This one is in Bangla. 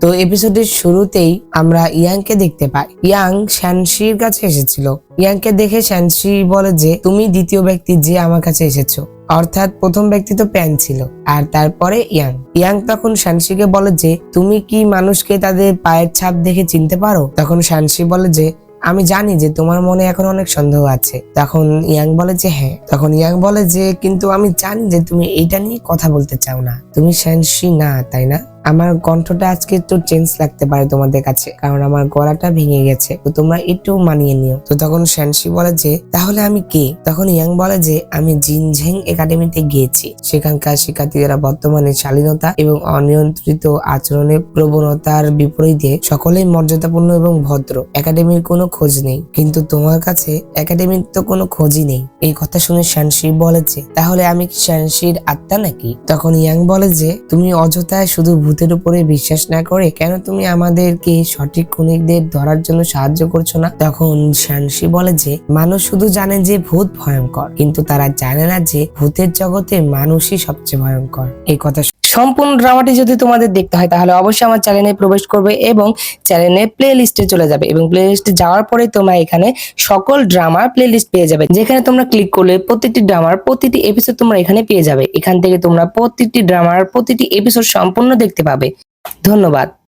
তো এপিসোডের শুরুতেই আমরা ইয়াংকে দেখতে পাই। ইয়াং শ্যানশির কাছে এসেছিল। ইয়াংকে দেখে শ্যানশি বলে যে তুমি দ্বিতীয় ব্যক্তি যে আমার কাছে এসেছো, অর্থাৎ প্রথম ব্যক্তি তো প্যান ছিল আর তারপরে ইয়াং। ইয়াং তখন শ্যানশিকে বলে যে তুমি কি মানুষকে তাদের পায়ের ছাপ দেখে চিনতে পারো? তখন শ্যানশি বলে যে আমি জানি যে তোমার মনে এখন অনেক সন্দেহ আছে। তখন ইয়াং বলে যে হ্যাঁ। তখন ইয়াং বলে যে কিন্তু আমি জানি যে তুমি এইটা নিয়ে কথা বলতে চাও না, তুমি শ্যানশি না, তাই না? আমার কণ্ঠটা আজকে একটু চেঞ্জ লাগতে পারে তোমাদের কাছে, কারণ আমার গলাটা ভেঙে গেছে, তো তোমরা একটু মানিয়ে নিও। তো তখন শ্যানশি বলে যে তাহলে আমি কে? তখন ইয়াং বলে যে আমি জিনঝেং একাডেমিতে গিয়েছি, সেখানকার শিক্ষার্থীরা বর্তমানে শালীনতা এবং অনিয়ন্ত্রিত আচরণের প্রবণতার বিপরীতে সকলেই মর্যাদাপূর্ণ এবং ভদ্র। একাডেমির কোনো খোঁজ নেই, কিন্তু তোমার কাছে একাডেমির তো কোনো খোঁজই নেই। এই কথা শুনে শ্যানশি বলে যে তাহলে আমি কি শ্যানশির আত্মা নাকি? তখন ইয়াং বলে যে তুমি অযথায় শুধু ভূতের উপরে বিশ্বাস না করে কেন তুমি আমাদেরকে সঠিক খুনিদের ধরার জন্য সাহায্য করছো না? তখন শ্যানশি বলে যে মানুষ শুধু জানে যে ভূত ভয়ঙ্কর, কিন্তু তারা জানে না যে ভূতের জগতে মানুষই সবচেয়ে ভয়ঙ্কর। এই কথা সম্পূর্ণ ড্রামাটি যদি তোমাদের দেখতে হয় তাহলে অবশ্যই আমার চ্যানেলে প্রবেশ করবে এবং চ্যানেলে প্লে লিস্টে চলে যাবে, এবং প্লে লিস্টে যাওয়ার পরে তোমরা এখানে সকল ড্রামার প্লে লিস্ট পেয়ে যাবে, যেখানে তোমরা ক্লিক করলে প্রতিটি ড্রামার প্রতিটি এপিসোড তোমরা এখানে পেয়ে যাবে। এখান থেকে তোমরা প্রতিটি ড্রামার প্রতিটি এপিসোড সম্পূর্ণ দেখতে পাবে। ধন্যবাদ।